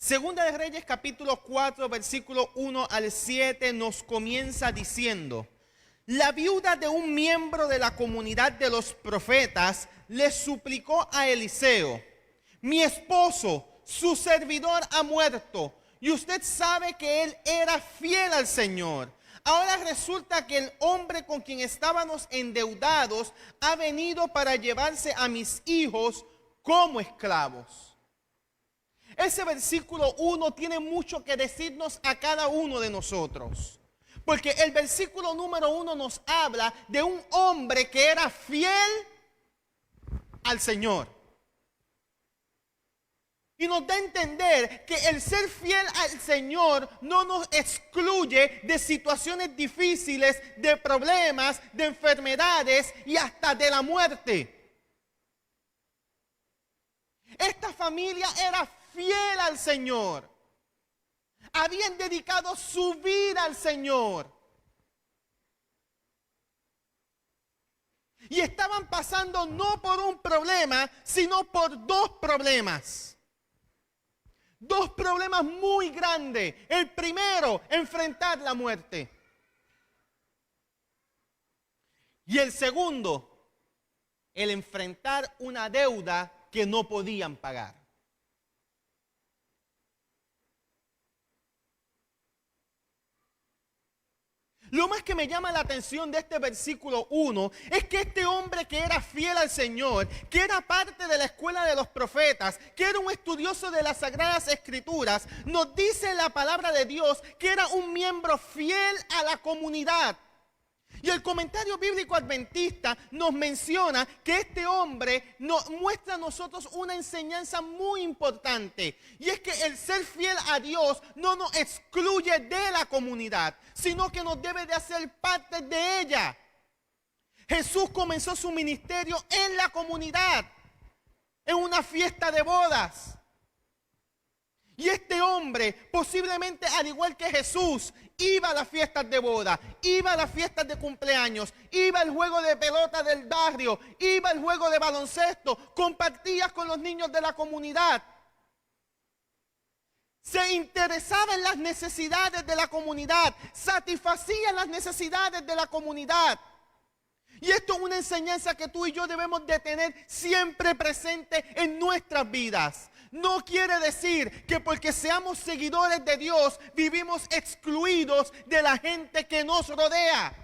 Segunda de Reyes capítulo 4, versículo 1 al 7 nos comienza diciendo: la viuda de un miembro de la comunidad de los profetas le suplicó a Eliseo: mi esposo, su servidor, ha muerto, y usted sabe que él era fiel al Señor. Ahora resulta que el hombre con quien estábamos endeudados ha venido para llevarse a mis hijos como esclavos. Ese versículo 1 tiene mucho que decirnos a cada uno de nosotros. Porque el versículo número 1 nos habla de un hombre que era fiel al Señor. Y nos da a entender que el ser fiel al Señor no nos excluye de situaciones difíciles, de problemas, de enfermedades y hasta de la muerte. Esta familia era fiel al Señor. Habían dedicado su vida al Señor. Y estaban pasando no por un problema, sino por dos problemas. Dos problemas muy grandes. El primero, enfrentar la muerte. Y el segundo, el enfrentar una deuda que no podían pagar. Lo más que me llama la atención de este versículo 1 es que este hombre que era fiel al Señor, que era parte de la escuela de los profetas, que era un estudioso de las Sagradas Escrituras, nos dice en la palabra de Dios que era un miembro fiel a la comunidad. Y el comentario bíblico adventista nos menciona que este hombre nos muestra a nosotros una enseñanza muy importante. Y es que el ser fiel a Dios no nos excluye de la comunidad, sino que nos debe de hacer parte de ella. Jesús comenzó su ministerio en la comunidad, en una fiesta de bodas. Y este hombre, posiblemente al igual que Jesús, iba a las fiestas de boda, iba a las fiestas de cumpleaños, iba al juego de pelota del barrio, iba al juego de baloncesto, compartía con los niños de la comunidad. Se interesaba en las necesidades de la comunidad, satisfacía las necesidades de la comunidad. Y esto es una enseñanza que tú y yo debemos de tener siempre presente en nuestras vidas. No quiere decir que porque seamos seguidores de Dios vivimos excluidos de la gente que nos rodea.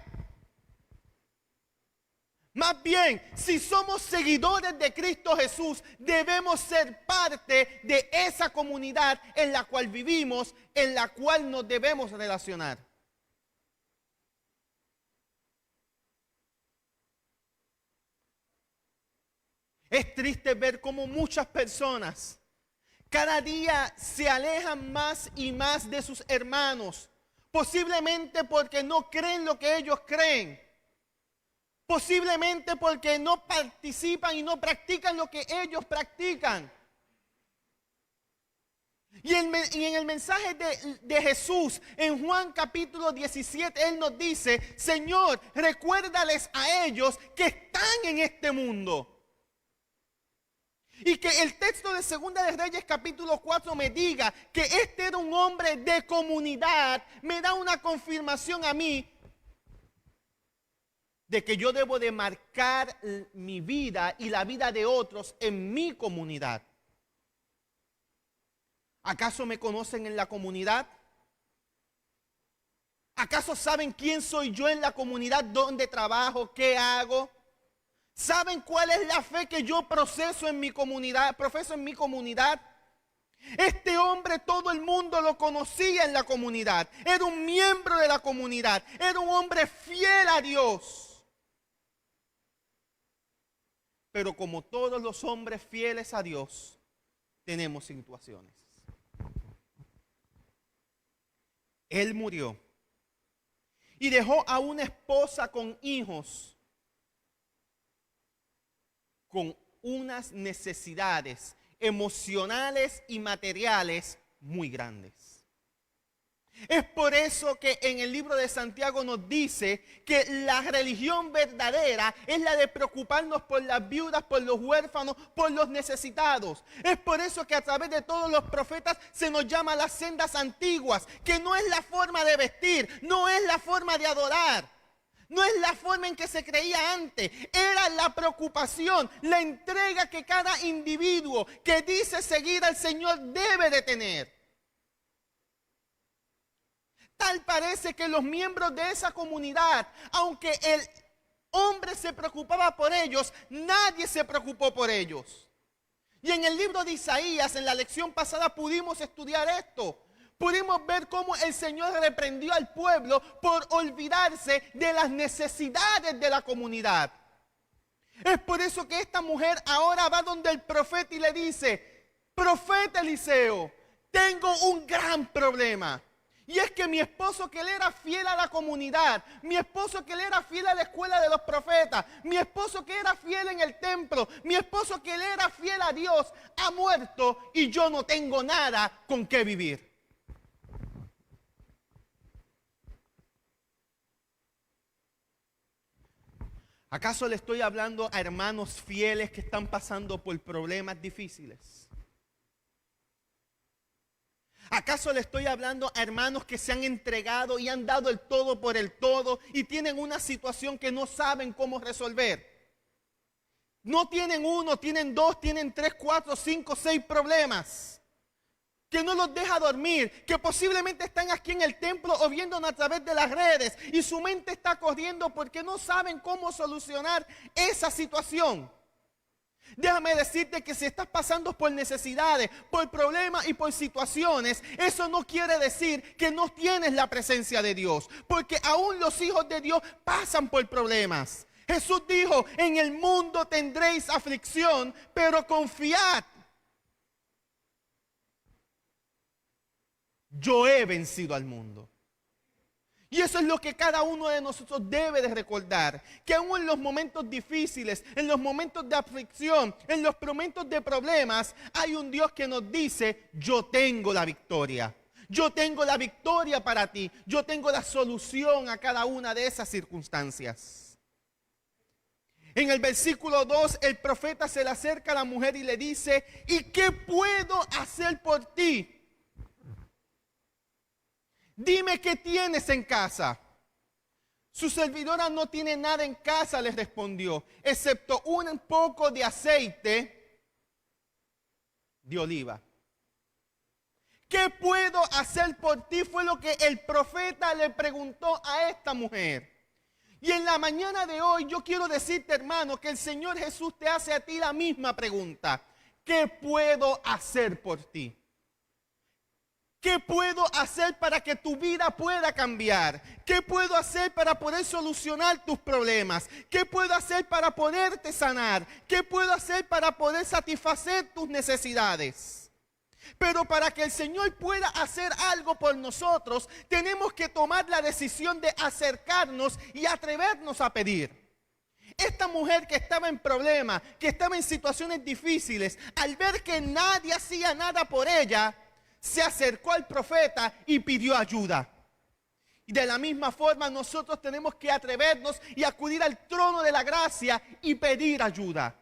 Más bien, si somos seguidores de Cristo Jesús, debemos ser parte de esa comunidad en la cual vivimos, en la cual nos debemos relacionar. Es triste ver cómo muchas personas cada día se alejan más y más de sus hermanos, posiblemente porque no creen lo que ellos creen, posiblemente porque no participan y no practican lo que ellos practican. Y en el mensaje de Jesús, en Juan capítulo 17, Él nos dice: Señor, recuérdales a ellos que están en este mundo. Y que el texto de Segunda de Reyes capítulo 4 me diga que este era un hombre de comunidad, me da una confirmación a mí de que yo debo de marcar mi vida y la vida de otros en mi comunidad. ¿Acaso me conocen en la comunidad? ¿Acaso saben quién soy yo en la comunidad, dónde trabajo, qué hago? ¿Saben cuál es la fe que yo profeso en mi comunidad? Este hombre todo el mundo lo conocía en la comunidad. Era un miembro de la comunidad. Era un hombre fiel a Dios. Pero como todos los hombres fieles a Dios, tenemos situaciones. Él murió y dejó a una esposa con hijos, con unas necesidades emocionales y materiales muy grandes. Es por eso que en el libro de Santiago nos dice que la religión verdadera es la de preocuparnos por las viudas, por los huérfanos, por los necesitados. Es por eso que a través de todos los profetas se nos llama las sendas antiguas, que no es la forma de vestir, no es la forma de adorar, no es la forma en que se creía antes. Era la preocupación, la entrega que cada individuo que dice seguir al Señor debe de tener. Tal parece que los miembros de esa comunidad, aunque el hombre se preocupaba por ellos, nadie se preocupó por ellos. Y en el libro de Isaías, en la lección pasada, pudimos estudiar esto. Pudimos ver cómo el Señor reprendió al pueblo por olvidarse de las necesidades de la comunidad. Es por eso que esta mujer ahora va donde el profeta y le dice: profeta Eliseo, tengo un gran problema. Y es que mi esposo, que él era fiel a la comunidad, mi esposo, que él era fiel a la escuela de los profetas, mi esposo, que era fiel en el templo, mi esposo, que él era fiel a Dios, ha muerto y yo no tengo nada con qué vivir. ¿Acaso le estoy hablando a hermanos fieles que están pasando por problemas difíciles? ¿Acaso le estoy hablando a hermanos que se han entregado y han dado el todo por el todo y tienen una situación que no saben cómo resolver? No tienen uno, tienen dos, tienen 3, 4, 5, 6 problemas que no los deja dormir, que posiblemente están aquí en el templo o viéndonos a través de las redes y su mente está corriendo porque no saben cómo solucionar esa situación. Déjame decirte que si estás pasando por necesidades, por problemas y por situaciones, eso no quiere decir que no tienes la presencia de Dios, porque aún los hijos de Dios pasan por problemas. Jesús dijo: en el mundo tendréis aflicción, pero confiad, yo he vencido al mundo. Y eso es lo que cada uno de nosotros debe de recordar, que aún en los momentos difíciles, en los momentos de aflicción, en los momentos de problemas, hay un Dios que nos dice: yo tengo la victoria. Yo tengo la victoria para ti. Yo tengo la solución a cada una de esas circunstancias. En el versículo 2, el profeta se le acerca a la mujer y le dice: ¿y qué puedo hacer por ti? Dime qué tienes en casa. Su servidora no tiene nada en casa, les respondió, excepto un poco de aceite de oliva. ¿Qué puedo hacer por ti? Fue lo que el profeta le preguntó a esta mujer. Y en la mañana de hoy yo quiero decirte, hermano, que el Señor Jesús te hace a ti la misma pregunta. ¿Qué puedo hacer por ti? ¿Qué puedo hacer para que tu vida pueda cambiar? ¿Qué puedo hacer para poder solucionar tus problemas? ¿Qué puedo hacer para poderte sanar? ¿Qué puedo hacer para poder satisfacer tus necesidades? Pero para que el Señor pueda hacer algo por nosotros, tenemos que tomar la decisión de acercarnos y atrevernos a pedir. Esta mujer que estaba en problemas, que estaba en situaciones difíciles, al ver que nadie hacía nada por ella, se acercó al profeta y pidió ayuda. Y de la misma forma nosotros tenemos que atrevernos y acudir al trono de la gracia y pedir ayuda.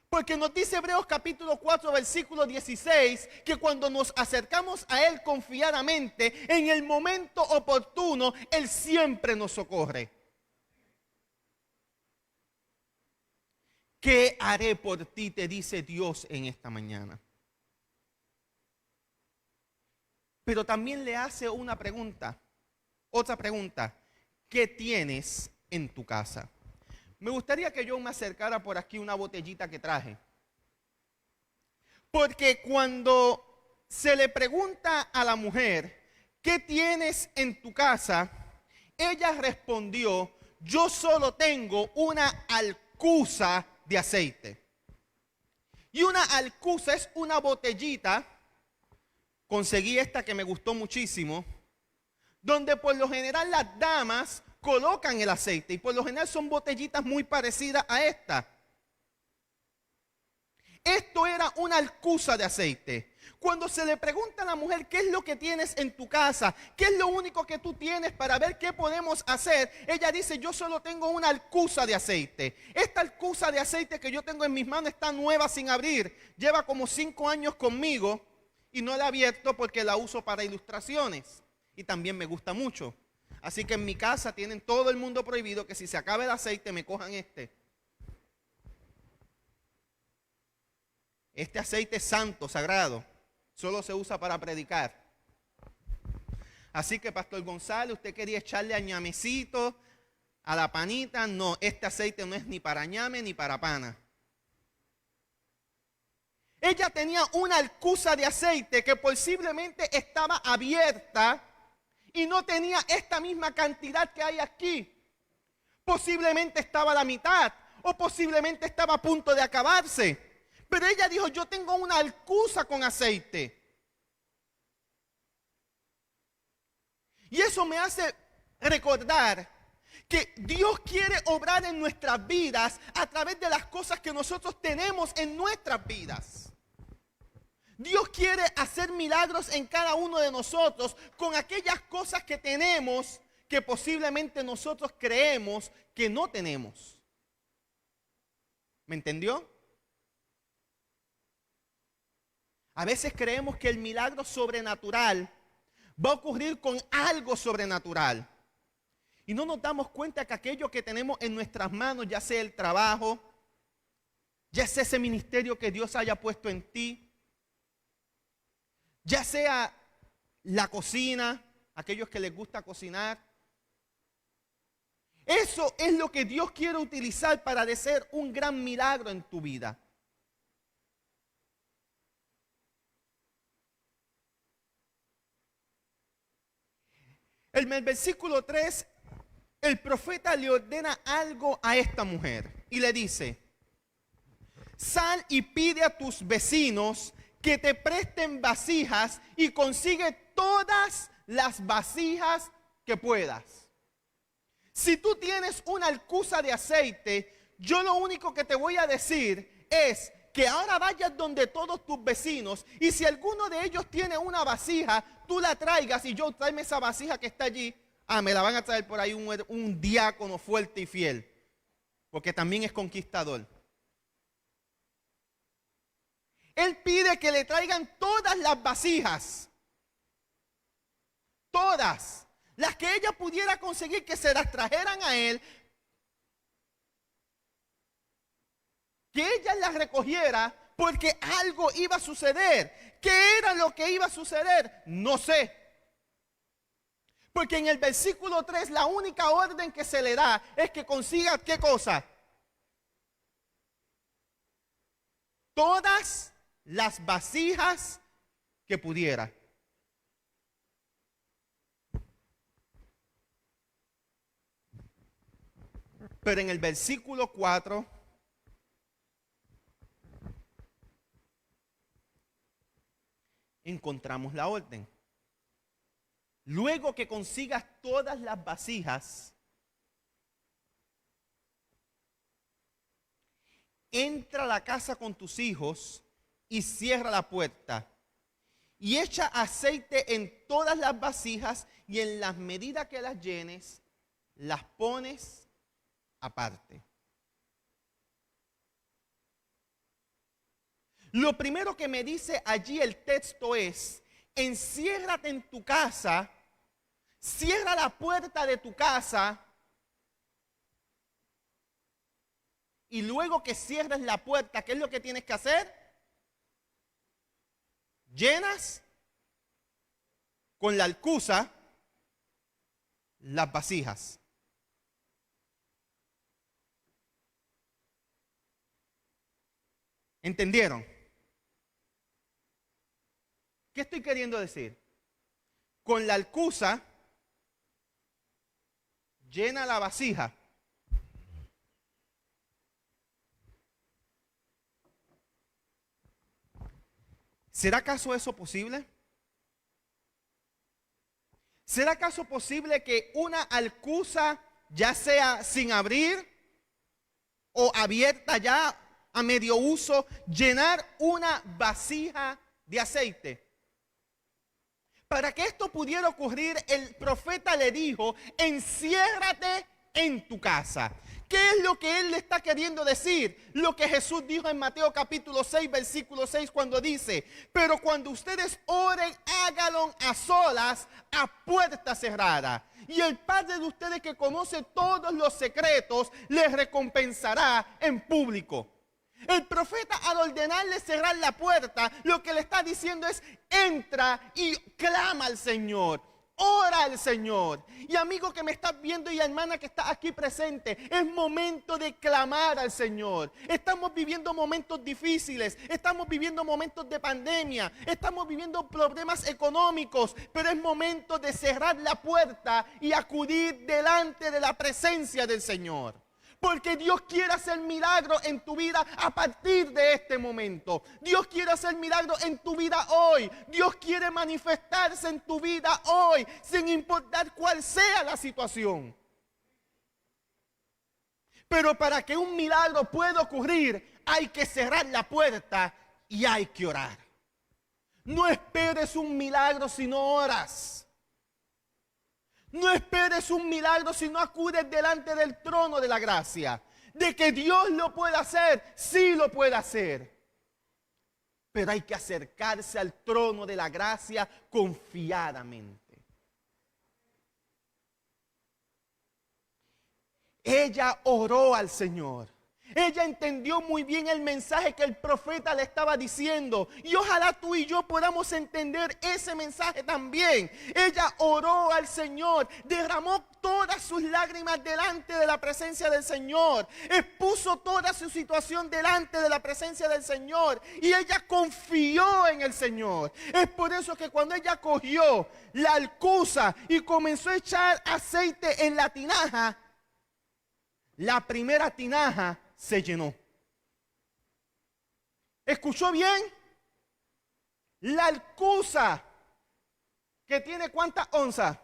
Porque nos dice Hebreos capítulo 4 versículo 16 que cuando nos acercamos a Él confiadamente, en el momento oportuno, Él siempre nos socorre. ¿Qué haré por ti?, te dice Dios en esta mañana. Pero también le hace una pregunta, otra pregunta: ¿qué tienes en tu casa? Me gustaría que yo me acercara por aquí una botellita que traje. Porque cuando se le pregunta a la mujer, ¿qué tienes en tu casa?, ella respondió: yo solo tengo una alcuza de aceite. Y una alcuza es una botellita. Conseguí esta que me gustó muchísimo, donde por lo general las damas colocan el aceite y por lo general son botellitas muy parecidas a esta. Esto era una alcuza de aceite. Cuando se le pregunta a la mujer qué es lo que tienes en tu casa, qué es lo único que tú tienes para ver qué podemos hacer, ella dice, yo solo tengo una alcuza de aceite. Esta alcuza de aceite que yo tengo en mis manos está nueva sin abrir. Lleva como 5 años conmigo y no la he abierto porque la uso para ilustraciones. Y también me gusta mucho. Así que en mi casa tienen todo el mundo prohibido que si se acaba el aceite me cojan este. Este aceite es santo, sagrado. Solo se usa para predicar. Así que, Pastor González, usted quería echarle a ñamecito, a la panita. No, este aceite no es ni para ñame ni para pana. Ella tenía una alcuza de aceite que posiblemente estaba abierta y no tenía esta misma cantidad que hay aquí. Posiblemente estaba a la mitad o posiblemente estaba a punto de acabarse. Pero ella dijo, yo tengo una alcuza con aceite. Y eso me hace recordar que Dios quiere obrar en nuestras vidas a través de las cosas que nosotros tenemos en nuestras vidas. Dios quiere hacer milagros en cada uno de nosotros con aquellas cosas que tenemos que posiblemente nosotros creemos que no tenemos. ¿Me entendió? A veces creemos que el milagro sobrenatural va a ocurrir con algo sobrenatural. Y no nos damos cuenta que aquello que tenemos en nuestras manos, ya sea el trabajo, ya sea ese ministerio que Dios haya puesto en ti, ya sea la cocina, aquellos que les gusta cocinar, eso es lo que Dios quiere utilizar para hacer un gran milagro en tu vida. En el versículo 3, el profeta le ordena algo a esta mujer y le dice, sal y pide a tus vecinos que te presten vasijas y consigue todas las vasijas que puedas. Si tú tienes una alcuza de aceite, yo lo único que te voy a decir es que ahora vayas donde todos tus vecinos y si alguno de ellos tiene una vasija, tú la traigas y yo tráeme esa vasija que está allí. Me la van a traer por ahí un diácono fuerte y fiel, porque también es conquistador. Él pide que le traigan todas las vasijas, todas, las que ella pudiera conseguir, que se las trajeran a él, que ella las recogiera, porque algo iba a suceder. ¿Qué era lo que iba a suceder? No sé. Porque en el versículo 3 la única orden que se le da es que consiga ¿qué cosa? Todas las vasijas que pudiera. Pero en el versículo 4 encontramos la orden. Luego que consigas todas las vasijas, entra a la casa con tus hijos y cierra la puerta. Y echa aceite en todas las vasijas y en las medidas que las llenes, las pones aparte. Lo primero que me dice allí el texto es, enciérrate en tu casa, cierra la puerta de tu casa y luego que cierres la puerta, ¿qué es lo que tienes que hacer? Llenas con la alcuza las vasijas. ¿Entendieron? ¿Qué estoy queriendo decir? Con la alcuza llena la vasija. ¿Será acaso eso posible? ¿Será acaso posible que una alcuza, ya sea sin abrir o abierta ya a medio uso, llenar una vasija de aceite. Para que esto pudiera ocurrir, el profeta le dijo, enciérrate en tu casa. ¿Qué es lo que él le está queriendo decir? Lo que Jesús dijo en Mateo capítulo 6, versículo 6, cuando dice, pero cuando ustedes oren, háganlo a solas, a puerta cerrada. Y el Padre de ustedes que conoce todos los secretos, les recompensará en público. El profeta, al ordenarle cerrar la puerta, lo que le está diciendo es, entra y clama al Señor, ora al Señor. Y amigo que me estás viendo y hermana que está aquí presente, es momento de clamar al Señor. Estamos viviendo momentos difíciles, estamos viviendo momentos de pandemia, estamos viviendo problemas económicos, pero es momento de cerrar la puerta y acudir delante de la presencia del Señor. Porque Dios quiere hacer milagros en tu vida a partir de este momento. Dios quiere hacer milagros en tu vida hoy. Dios quiere manifestarse en tu vida hoy, sin importar cuál sea la situación. Pero para que un milagro pueda ocurrir, hay que cerrar la puerta y hay que orar. No esperes un milagro si no oras. No esperes un milagro si no acudes delante del trono de la gracia. De que Dios lo pueda hacer, sí lo puede hacer. Pero hay que acercarse al trono de la gracia confiadamente. Ella oró al Señor. Ella entendió muy bien el mensaje que el profeta le estaba diciendo. Y ojalá tú y yo podamos entender ese mensaje también. Ella oró al Señor, derramó todas sus lágrimas delante de la presencia del Señor. Expuso toda su situación delante de la presencia del Señor. Y ella confió en el Señor. Es por eso que cuando ella cogió la alcuza y comenzó a echar aceite en la tinaja, la primera tinaja se llenó. ¿Escuchó bien? La alcuza, que tiene ¿cuántas onzas?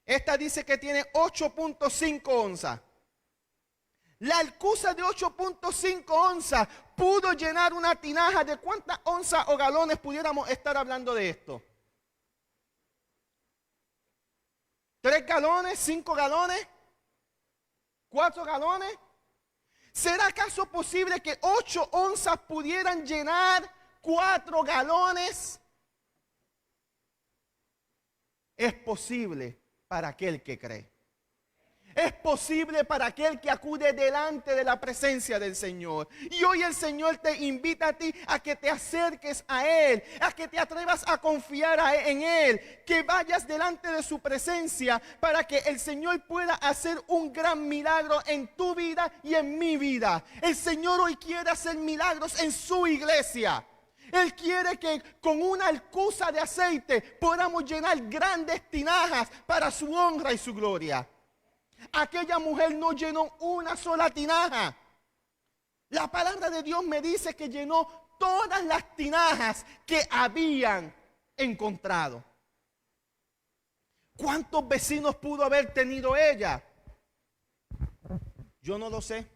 Esta dice que tiene 8.5 onzas. La alcuza de 8.5 onzas pudo llenar una tinaja. ¿De cuántas onzas o galones pudiéramos estar hablando de esto? 3 galones, 5 galones, 4 galones. ¿Será acaso posible que 8 onzas pudieran llenar 4 galones? Es posible para aquel que cree. Es posible para aquel que acude delante de la presencia del Señor. Y hoy el Señor te invita a ti a que te acerques a Él, a que te atrevas a confiar en Él, que vayas delante de su presencia para que el Señor pueda hacer un gran milagro en tu vida y en mi vida. El Señor hoy quiere hacer milagros en su iglesia. Él quiere que con una alcuza de aceite podamos llenar grandes tinajas para su honra y su gloria. Aquella mujer no llenó una sola tinaja. La palabra de Dios me dice que llenó todas las tinajas que habían encontrado. ¿Cuántos vecinos pudo haber tenido ella? Yo no lo sé.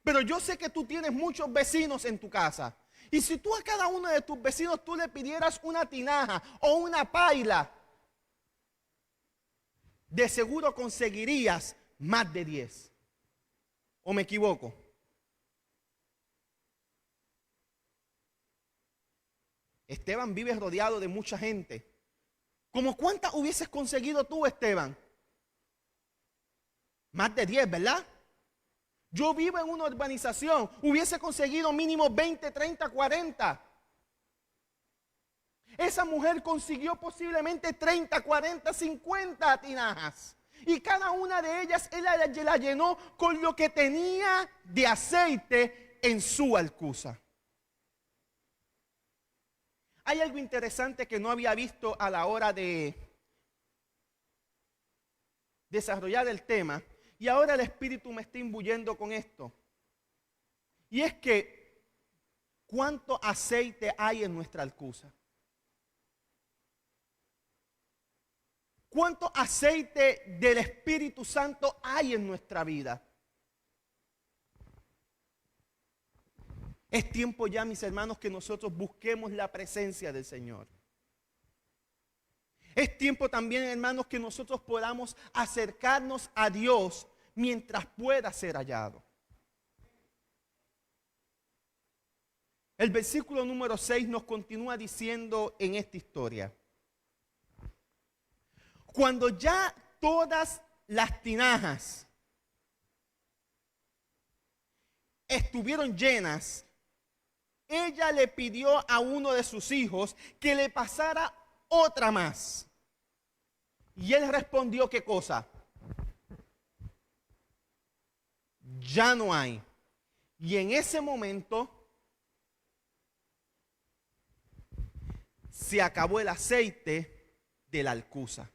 Pero yo sé que tú tienes muchos vecinos en tu casa. Y si tú a cada uno de tus vecinos tú le pidieras una tinaja o una paila, de seguro conseguirías más de 10. ¿O me equivoco? Esteban vive rodeado de mucha gente. ¿Cómo cuántas hubieses conseguido tú, Esteban? Más de 10, ¿verdad? Yo vivo en una urbanización, hubiese conseguido mínimo 20, 30, 40. Esa mujer consiguió posiblemente 30, 40, 50 tinajas. Y cada una de ellas él la llenó con lo que tenía de aceite en su alcuza. Hay algo interesante que no había visto a la hora de desarrollar el tema. Y ahora el Espíritu me está imbuyendo con esto. Y es que, ¿cuánto aceite hay en nuestra alcuza? ¿Cuánto aceite del Espíritu Santo hay en nuestra vida? Es tiempo ya, mis hermanos, que nosotros busquemos la presencia del Señor. Es tiempo también, hermanos, que nosotros podamos acercarnos a Dios mientras pueda ser hallado. El versículo número 6 nos continúa diciendo en esta historia: cuando ya todas las tinajas estuvieron llenas, ella le pidió a uno de sus hijos que le pasara otra más. Y él respondió, ¿qué cosa? Ya no hay. Y en ese momento se acabó el aceite de la alcuza.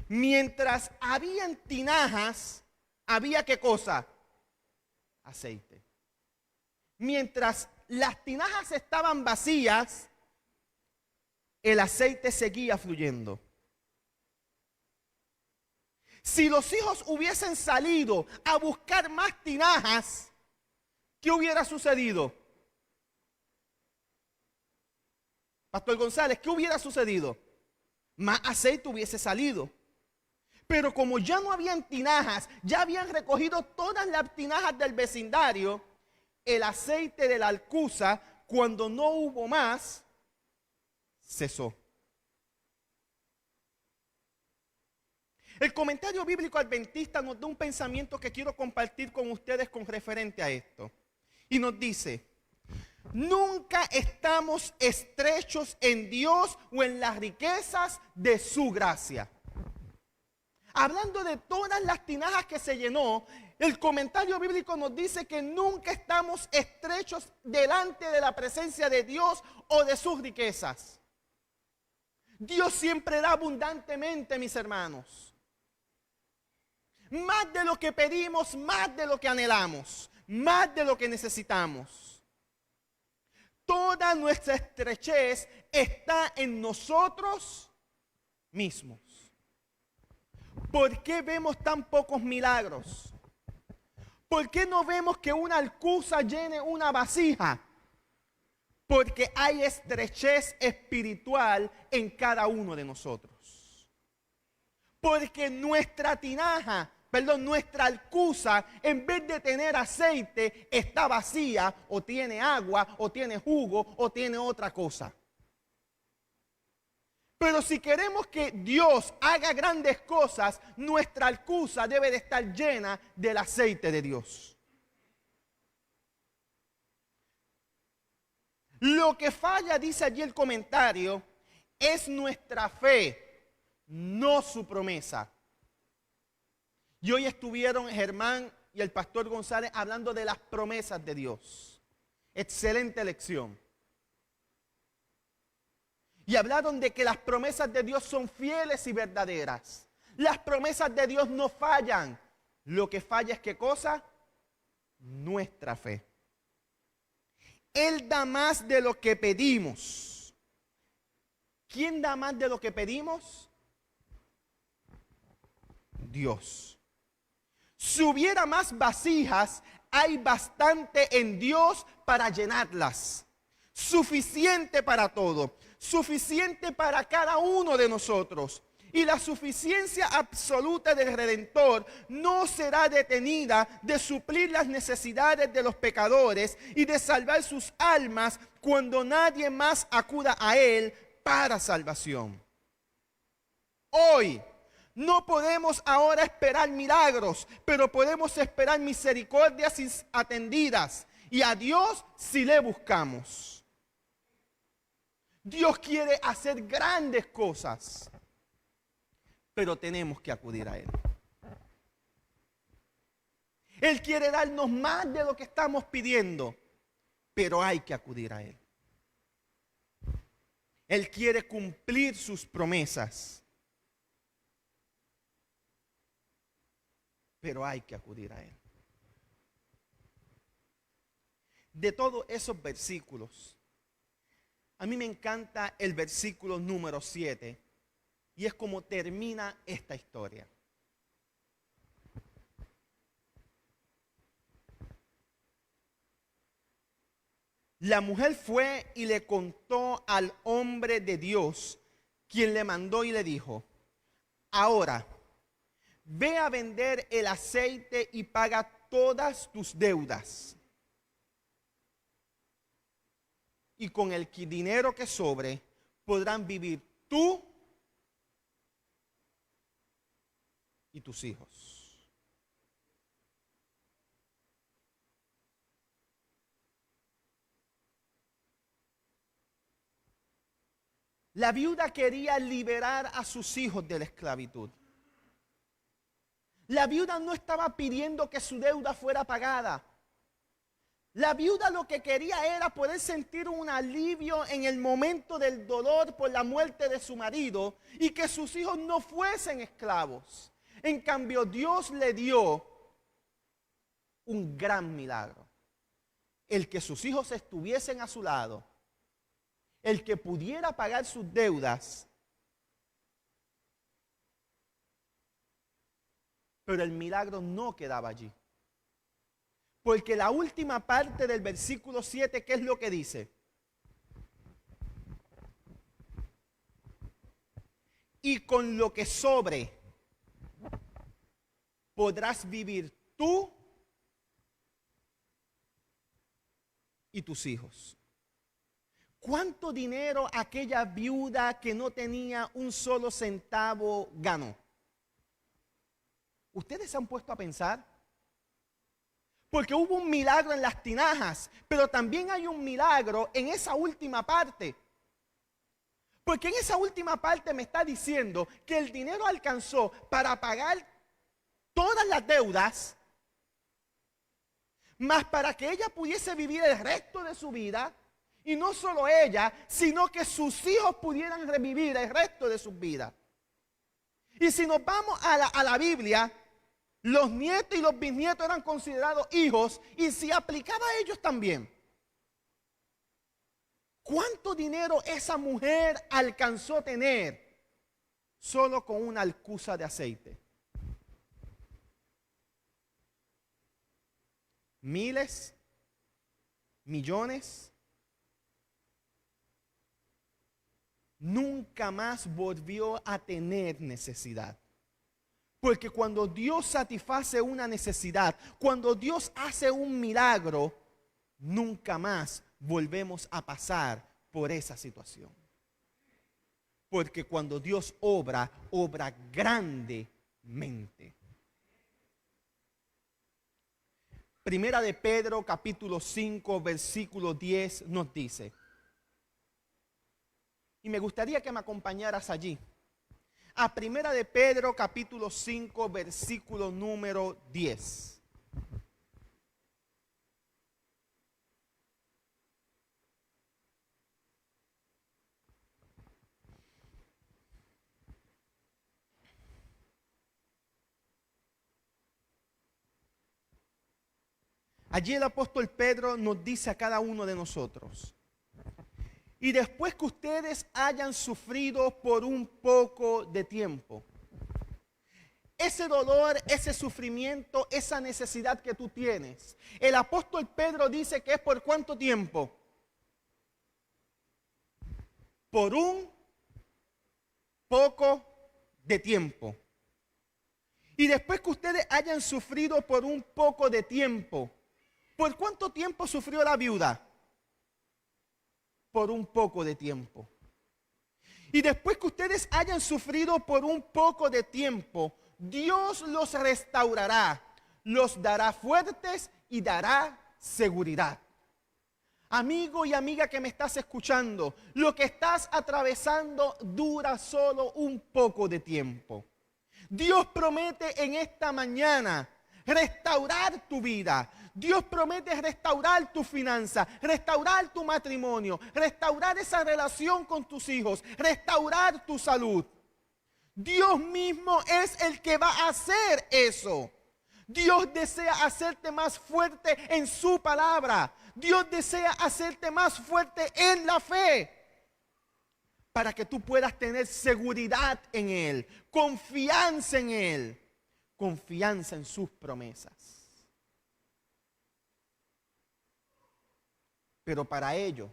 Mientras habían tinajas, había ¿qué cosa? Aceite. Mientras las tinajas estaban vacías, el aceite seguía fluyendo. Si los hijos hubiesen salido a buscar más tinajas, ¿qué hubiera sucedido? Pastor González, ¿qué hubiera sucedido? Más aceite hubiese salido. Pero como ya no habían tinajas, ya habían recogido todas las tinajas del vecindario, el aceite de la alcuza, cuando no hubo más, cesó. El comentario bíblico adventista nos da un pensamiento que quiero compartir con ustedes con referente a esto. Y nos dice: nunca estamos estrechos en Dios o en las riquezas de su gracia. Hablando de todas las tinajas que se llenó, el comentario bíblico nos dice que nunca estamos estrechos delante de la presencia de Dios o de sus riquezas. Dios siempre da abundantemente, mis hermanos. Más de lo que pedimos, más de lo que anhelamos, más de lo que necesitamos. Toda nuestra estrechez está en nosotros mismos. ¿Por qué vemos tan pocos milagros? ¿Por qué no vemos que una alcuza llene una vasija? Porque hay estrechez espiritual en cada uno de nosotros. Porque nuestra alcuza, en vez de tener aceite, está vacía, o tiene agua, o tiene jugo, o tiene otra cosa. Pero si queremos que Dios haga grandes cosas, nuestra alcuza debe de estar llena del aceite de Dios. Lo que falla, dice allí el comentario, es nuestra fe, no su promesa. Y hoy estuvieron Germán y el pastor González hablando de las promesas de Dios. Excelente lección. Y hablaron de que las promesas de Dios son fieles y verdaderas. Las promesas de Dios no fallan. Lo que falla es ¿qué cosa? Nuestra fe. Él da más de lo que pedimos. ¿Quién da más de lo que pedimos? Dios. Si hubiera más vasijas, hay bastante en Dios para llenarlas. Suficiente para todo. Suficiente para cada uno de nosotros. Y la suficiencia absoluta del Redentor no será detenida de suplir las necesidades de los pecadores y de salvar sus almas cuando nadie más acuda a Él para salvación. Hoy no podemos ahora esperar milagros, pero podemos esperar misericordias atendidas y a Dios si le buscamos. Dios quiere hacer grandes cosas, pero tenemos que acudir a Él. Él quiere darnos más de lo que estamos pidiendo, pero hay que acudir a Él. Él quiere cumplir sus promesas, pero hay que acudir a Él. De todos esos versículos, a mí me encanta el versículo número 7, y es como termina esta historia. La mujer fue y le contó al hombre de Dios, quien le mandó y le dijo: ahora, ve a vender el aceite y paga todas tus deudas. Y con el dinero que sobre podrán vivir tú y tus hijos. La viuda quería liberar a sus hijos de la esclavitud. La viuda no estaba pidiendo que su deuda fuera pagada. La viuda lo que quería era poder sentir un alivio en el momento del dolor por la muerte de su marido y que sus hijos no fuesen esclavos. En cambio, Dios le dio un gran milagro: el que sus hijos estuviesen a su lado, el que pudiera pagar sus deudas. Pero el milagro no quedaba allí. Porque la última parte del versículo 7, ¿qué es lo que dice? Y con lo que sobre podrás vivir tú y tus hijos. ¿Cuánto dinero aquella viuda que no tenía un solo centavo ganó? ¿Ustedes se han puesto a pensar? Porque hubo un milagro en las tinajas, pero también hay un milagro en esa última parte. Porque en esa última parte me está diciendo que el dinero alcanzó para pagar todas las deudas, más para que ella pudiese vivir el resto de su vida. Y no solo ella, sino que sus hijos pudieran revivir el resto de sus vidas. Y si nos vamos a la Biblia, los nietos y los bisnietos eran considerados hijos y se aplicaba a ellos también. ¿Cuánto dinero esa mujer alcanzó a tener solo con una alcuza de aceite? Miles, millones. Nunca más volvió a tener necesidad. Porque cuando Dios satisface una necesidad, cuando Dios hace un milagro, nunca más volvemos a pasar por esa situación. Porque cuando Dios obra, obra grandemente. Primera de Pedro, capítulo 5, versículo 10 nos dice, y me gustaría que me acompañaras allí, a Primera de Pedro, capítulo 5, versículo número 10. Allí el apóstol Pedro nos dice a cada uno de nosotros: y después que ustedes hayan sufrido por un poco de tiempo, ese dolor, ese sufrimiento, esa necesidad que tú tienes, el apóstol Pedro dice que es por ¿cuánto tiempo? Por un poco de tiempo. Y después que ustedes hayan sufrido por un poco de tiempo, ¿por cuánto tiempo sufrió la viuda? Por un poco de tiempo. Y después que ustedes hayan sufrido por un poco de tiempo, Dios los restaurará, los dará fuertes y dará seguridad. Amigo y amiga que me estás escuchando, lo que estás atravesando dura solo un poco de tiempo. Dios promete en esta mañana restaurar tu vida. Dios promete restaurar tu finanza, restaurar tu matrimonio, restaurar esa relación con tus hijos, restaurar tu salud. Dios mismo es el que va a hacer eso. Dios desea hacerte más fuerte en su palabra. Dios desea hacerte más fuerte en la fe, para que tú puedas tener seguridad en Él, confianza en Él, confianza en sus promesas. Pero para ello,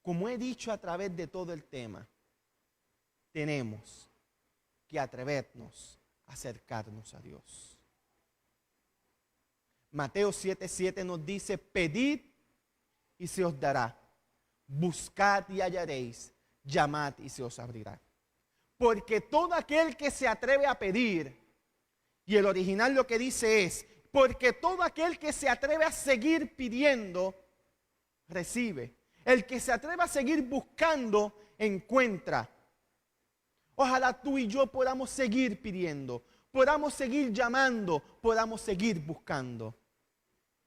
como he dicho a través de todo el tema, tenemos que atrevernos a acercarnos a Dios. Mateo 7:7 nos dice, pedid y se os dará, buscad y hallaréis, llamad y se os abrirá. Porque todo aquel que se atreve a pedir, y el original lo que dice es, porque todo aquel que se atreve a seguir pidiendo, recibe. El que se atreve a seguir buscando, encuentra. Ojalá tú y yo podamos seguir pidiendo, podamos seguir llamando, podamos seguir buscando.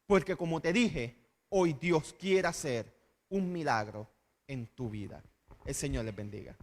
Porque como te dije, hoy Dios quiere hacer un milagro en tu vida. El Señor les bendiga.